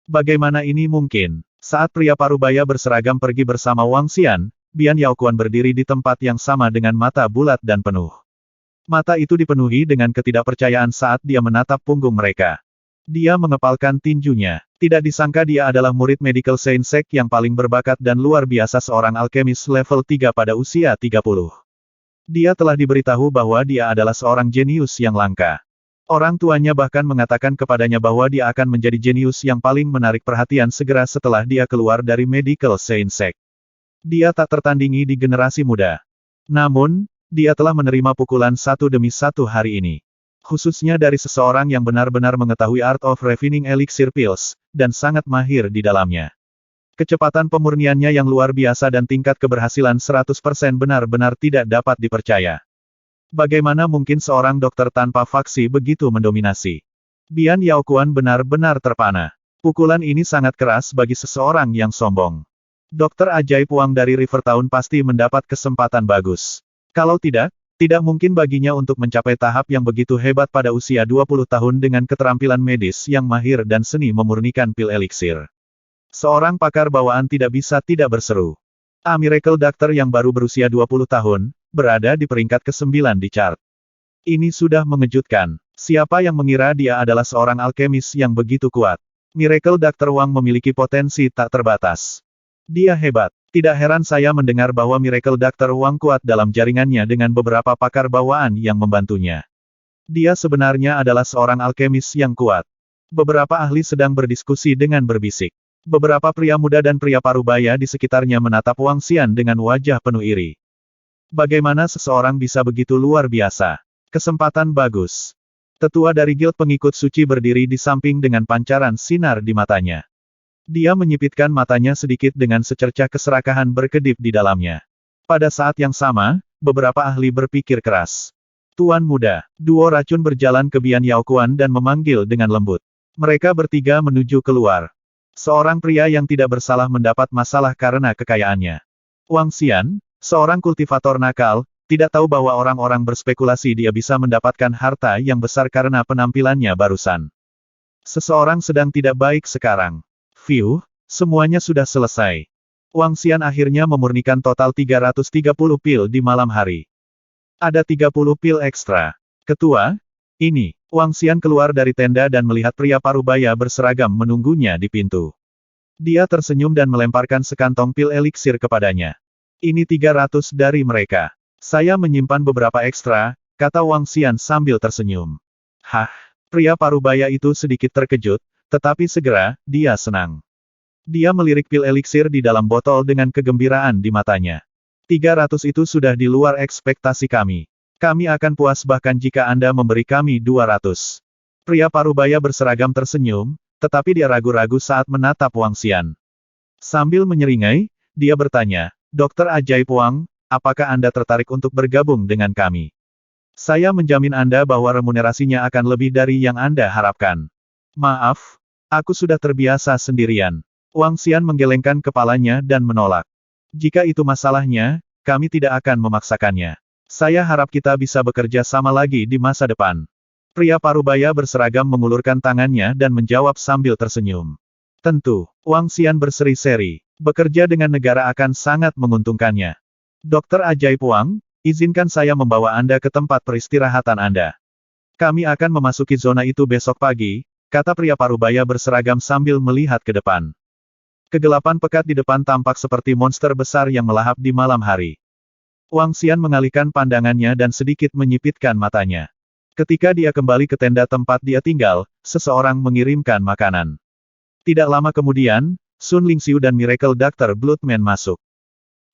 Bagaimana ini mungkin? Saat pria parubaya berseragam pergi bersama Wang Xian, Bian Yaokuan berdiri di tempat yang sama dengan mata bulat dan penuh. Mata itu dipenuhi dengan ketidakpercayaan saat dia menatap punggung mereka. Dia mengepalkan tinjunya. Tidak disangka dia adalah murid Medical Science Sect yang paling berbakat dan luar biasa seorang alkemis level 3 pada usia 30. Dia telah diberitahu bahwa dia adalah seorang jenius yang langka. Orang tuanya bahkan mengatakan kepadanya bahwa dia akan menjadi jenius yang paling menarik perhatian segera setelah dia keluar dari Medical Science Sect. Dia tak tertandingi di generasi muda. Namun, dia telah menerima pukulan satu demi satu hari ini. Khususnya dari seseorang yang benar-benar mengetahui Art of Refining Elixir Pills, dan sangat mahir di dalamnya. Kecepatan pemurniannya yang luar biasa dan tingkat keberhasilan 100% benar-benar tidak dapat dipercaya. Bagaimana mungkin seorang dokter tanpa faksi begitu mendominasi? Bian Yaokuan benar-benar terpana. Pukulan ini sangat keras bagi seseorang yang sombong. Dokter ajaib Wang dari River Town pasti mendapat kesempatan bagus. Kalau tidak mungkin baginya untuk mencapai tahap yang begitu hebat pada usia 20 tahun dengan keterampilan medis yang mahir dan seni memurnikan pil eliksir. Seorang pakar bawaan tidak bisa tidak berseru. A Miracle Doctor yang baru berusia 20 tahun, berada di peringkat ke-9 di chart. Ini sudah mengejutkan. Siapa yang mengira dia adalah seorang alkemis yang begitu kuat? Miracle Doctor Wang memiliki potensi tak terbatas. Dia hebat. Tidak heran saya mendengar bahwa Miracle Doctor Wang kuat dalam jaringannya dengan beberapa pakar bawaan yang membantunya. Dia sebenarnya adalah seorang alkemis yang kuat. Beberapa ahli sedang berdiskusi dengan berbisik. Beberapa pria muda dan pria parubaya di sekitarnya menatap Wang Xian dengan wajah penuh iri. Bagaimana seseorang bisa begitu luar biasa? Kesempatan bagus. Tetua dari Guild Pengikut Suci berdiri di samping dengan pancaran sinar di matanya. Dia menyipitkan matanya sedikit dengan secercah keserakahan berkedip di dalamnya. Pada saat yang sama, beberapa ahli berpikir keras. Tuan muda, duo racun berjalan ke Bian Yaokuan dan memanggil dengan lembut. Mereka bertiga menuju keluar. Seorang pria yang tidak bersalah mendapat masalah karena kekayaannya. Wang Xian, seorang kultivator nakal, tidak tahu bahwa orang-orang berspekulasi dia bisa mendapatkan harta yang besar karena penampilannya barusan. Seseorang sedang tidak baik sekarang. Semuanya sudah selesai. Wang Xian akhirnya memurnikan total 330 pil di malam hari. Ada 30 pil ekstra. Ketua, ini. Wang Xian keluar dari tenda dan melihat pria parubaya berseragam menunggunya di pintu. Dia tersenyum dan melemparkan sekantong pil eliksir kepadanya. Ini 300 dari mereka. Saya menyimpan beberapa ekstra, kata Wang Xian sambil tersenyum. Hah, pria parubaya itu sedikit terkejut, tetapi segera, dia senang. Dia melirik pil eliksir di dalam botol dengan kegembiraan di matanya. 300 itu sudah di luar ekspektasi kami. Kami akan puas bahkan jika Anda memberi kami 200. Pria parubaya berseragam tersenyum, tetapi dia ragu-ragu saat menatap Wang Xian. Sambil menyeringai, dia bertanya, Dokter Ajaib Wang, apakah Anda tertarik untuk bergabung dengan kami? Saya menjamin Anda bahwa remunerasinya akan lebih dari yang Anda harapkan. Maaf, aku sudah terbiasa sendirian. Wang Xian menggelengkan kepalanya dan menolak. Jika itu masalahnya, kami tidak akan memaksakannya. Saya harap kita bisa bekerja sama lagi di masa depan. Pria parubaya berseragam mengulurkan tangannya dan menjawab sambil tersenyum. Tentu, Wang Xian berseri-seri. Bekerja dengan negara akan sangat menguntungkannya. Dokter Ajaib Wang, izinkan saya membawa Anda ke tempat peristirahatan Anda. Kami akan memasuki zona itu besok pagi, kata pria parubaya berseragam sambil melihat ke depan. Kegelapan pekat di depan tampak seperti monster besar yang melahap di malam hari. Wang Xian mengalihkan pandangannya dan sedikit menyipitkan matanya. Ketika dia kembali ke tenda tempat dia tinggal, seseorang mengirimkan makanan. Tidak lama kemudian, Sun Lingxiu dan Miracle Doctor Bloodman masuk.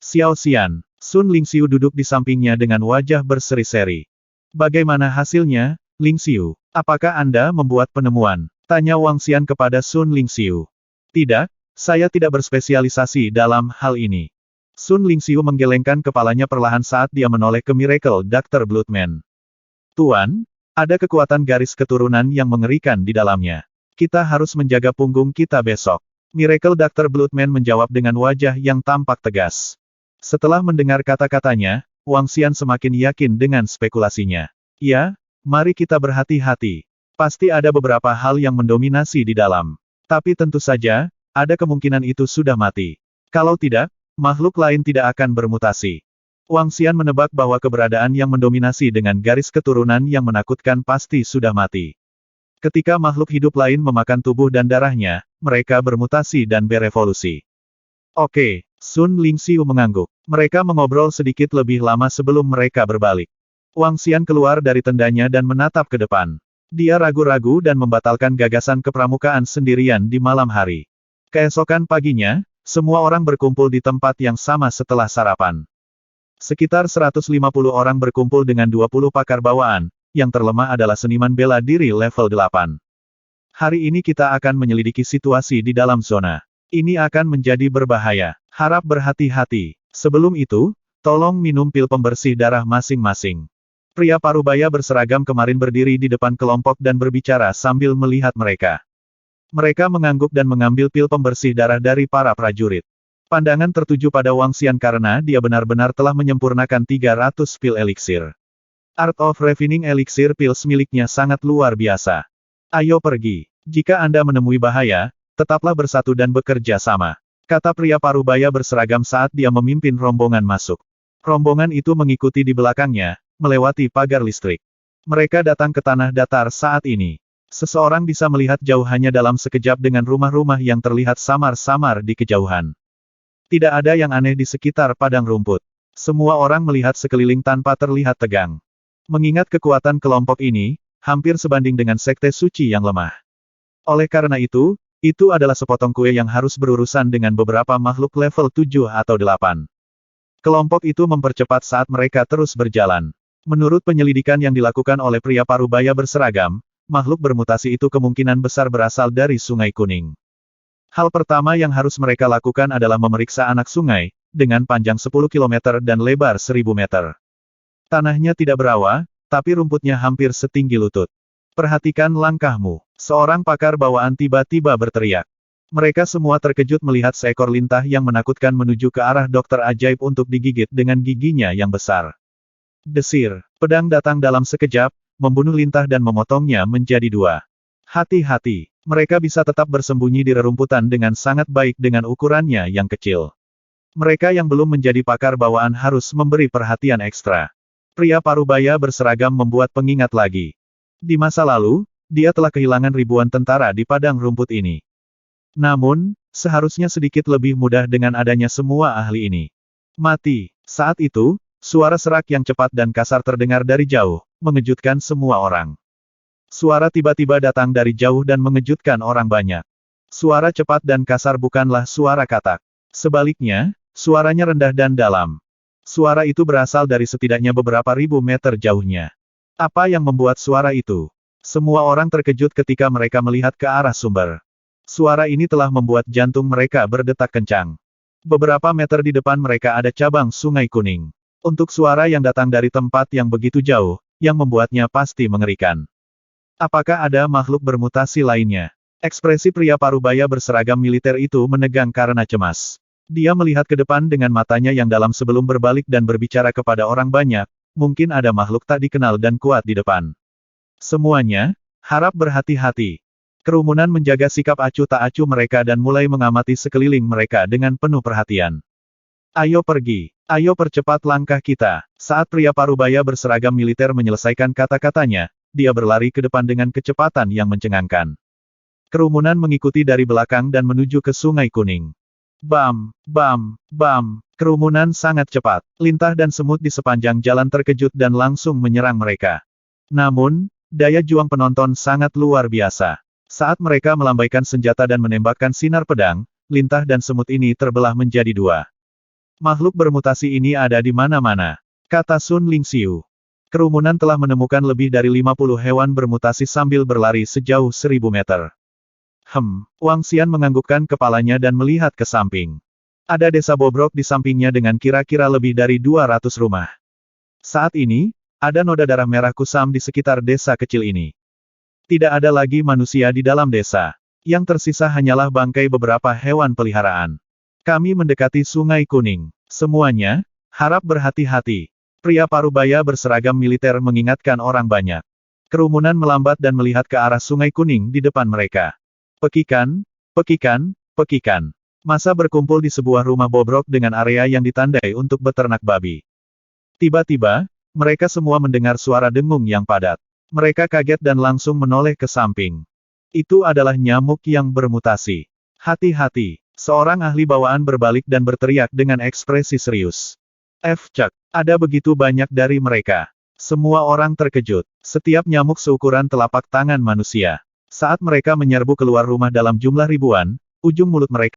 Xiao Xian, Sun Lingxiu duduk di sampingnya dengan wajah berseri-seri. Bagaimana hasilnya, Lingxiu? Apakah Anda membuat penemuan? Tanya Wang Xian kepada Sun Lingxiu. Tidak, saya tidak berspesialisasi dalam hal ini. Sun Lingxiu menggelengkan kepalanya perlahan saat dia menoleh ke Miracle Doctor Bloodman. Tuan, ada kekuatan garis keturunan yang mengerikan di dalamnya. Kita harus menjaga punggung kita besok. Miracle Doctor Bloodman menjawab dengan wajah yang tampak tegas. Setelah mendengar kata-katanya, Wang Xian semakin yakin dengan spekulasinya. Ya, mari kita berhati-hati. Pasti ada beberapa hal yang mendominasi di dalam. Tapi tentu saja, ada kemungkinan itu sudah mati. Kalau tidak, makhluk lain tidak akan bermutasi. Wang Xian menebak bahwa keberadaan yang mendominasi dengan garis keturunan yang menakutkan pasti sudah mati. Ketika makhluk hidup lain memakan tubuh dan darahnya, mereka bermutasi dan berevolusi. Oke, Sun Lingxiu mengangguk. Mereka mengobrol sedikit lebih lama sebelum mereka berbalik. Wang Xian keluar dari tendanya dan menatap ke depan. Dia ragu-ragu dan membatalkan gagasan kepramukaan sendirian di malam hari. Keesokan paginya, semua orang berkumpul di tempat yang sama setelah sarapan. Sekitar 150 orang berkumpul dengan 20 pakar bawaan, yang terlemah adalah seniman bela diri level 8. Hari ini kita akan menyelidiki situasi di dalam zona. Ini akan menjadi berbahaya. Harap berhati-hati. Sebelum itu, tolong minum pil pembersih darah masing-masing. Pria parubaya berseragam kemarin berdiri di depan kelompok dan berbicara sambil melihat mereka. Mereka mengangguk dan mengambil pil pembersih darah dari para prajurit. Pandangan tertuju pada Wang Xian karena dia benar-benar telah menyempurnakan 300 pil eliksir. Art of Refining Elixir Pills miliknya sangat luar biasa. Ayo pergi. Jika Anda menemui bahaya, tetaplah bersatu dan bekerja sama. Kata pria parubaya berseragam saat dia memimpin rombongan masuk. Rombongan itu mengikuti di belakangnya, melewati pagar listrik. Mereka datang ke tanah datar saat ini. Seseorang bisa melihat jauh hanya dalam sekejap dengan rumah-rumah yang terlihat samar-samar di kejauhan. Tidak ada yang aneh di sekitar padang rumput. Semua orang melihat sekeliling tanpa terlihat tegang. Mengingat kekuatan kelompok ini, hampir sebanding dengan sekte suci yang lemah. Oleh karena itu adalah sepotong kue yang harus berurusan dengan beberapa makhluk level 7 atau 8. Kelompok itu mempercepat saat mereka terus berjalan. Menurut penyelidikan yang dilakukan oleh pria parubaya berseragam, makhluk bermutasi itu kemungkinan besar berasal dari Sungai Kuning. Hal pertama yang harus mereka lakukan adalah memeriksa anak sungai, dengan panjang 10 km dan lebar 1000 meter. Tanahnya tidak berawa, tapi rumputnya hampir setinggi lutut. Perhatikan langkahmu. Seorang pakar bawaan tiba-tiba berteriak. Mereka semua terkejut melihat seekor lintah yang menakutkan menuju ke arah dokter ajaib untuk digigit dengan giginya yang besar. Desir. Pedang datang dalam sekejap, membunuh lintah dan memotongnya menjadi 2. Hati-hati. Mereka bisa tetap bersembunyi di rerumputan dengan sangat baik dengan ukurannya yang kecil. Mereka yang belum menjadi pakar bawaan harus memberi perhatian ekstra. Pria parubaya berseragam membuat pengingat lagi. Di masa lalu, dia telah kehilangan ribuan tentara di padang rumput ini. Namun, seharusnya sedikit lebih mudah dengan adanya semua ahli ini. Mati. Saat itu, suara serak yang cepat dan kasar terdengar dari jauh, mengejutkan semua orang. Suara tiba-tiba datang dari jauh dan mengejutkan orang banyak. Suara cepat dan kasar bukanlah suara katak. Sebaliknya, suaranya rendah dan dalam. Suara itu berasal dari setidaknya beberapa ribu meter jauhnya. Apa yang membuat suara itu? Semua orang terkejut ketika mereka melihat ke arah sumber. Suara ini telah membuat jantung mereka berdetak kencang. Beberapa meter di depan mereka ada cabang Sungai Kuning. Untuk suara yang datang dari tempat yang begitu jauh, yang membuatnya pasti mengerikan. Apakah ada makhluk bermutasi lainnya? Ekspresi pria parubaya berseragam militer itu menegang karena cemas. Dia melihat ke depan dengan matanya yang dalam sebelum berbalik dan berbicara kepada orang banyak, mungkin ada makhluk tak dikenal dan kuat di depan. Semuanya, harap berhati-hati. Kerumunan menjaga sikap acuh tak acuh mereka dan mulai mengamati sekeliling mereka dengan penuh perhatian. Ayo pergi. Ayo percepat langkah kita. Saat pria parubaya berseragam militer menyelesaikan kata-katanya, dia berlari ke depan dengan kecepatan yang mencengangkan. Kerumunan mengikuti dari belakang dan menuju ke Sungai Kuning. Bam, bam, bam. Kerumunan sangat cepat. Lintah dan semut di sepanjang jalan terkejut dan langsung menyerang mereka. Namun, daya juang penonton sangat luar biasa. Saat mereka melambaikan senjata dan menembakkan sinar pedang, lintah dan semut ini terbelah menjadi 2. Makhluk bermutasi ini ada di mana-mana, kata Sun Lingxiu. Kerumunan telah menemukan lebih dari 50 hewan bermutasi sambil berlari sejauh 1000 meter. Wang Xian menganggukkan kepalanya dan melihat ke samping. Ada desa bobrok di sampingnya dengan kira-kira lebih dari 200 rumah. Saat ini, ada noda darah merah kusam di sekitar desa kecil ini. Tidak ada lagi manusia di dalam desa. Yang tersisa hanyalah bangkai beberapa hewan peliharaan. Kami mendekati Sungai Kuning. Semuanya, harap berhati-hati. Pria parubaya berseragam militer mengingatkan orang banyak. Kerumunan melambat dan melihat ke arah Sungai Kuning di depan mereka. Pekikan, Pekikan, pekikan. Massa berkumpul di sebuah rumah bobrok dengan area yang ditandai untuk beternak babi. Tiba-tiba, mereka semua mendengar suara dengung yang padat. Mereka kaget dan langsung menoleh ke samping. Itu adalah nyamuk yang bermutasi. Hati-hati, seorang ahli bawaan berbalik dan berteriak dengan ekspresi serius. Cek, ada begitu banyak dari mereka. Semua orang terkejut. Setiap nyamuk seukuran telapak tangan manusia. Saat mereka menyerbu keluar rumah dalam jumlah ribuan, ujung mulut mereka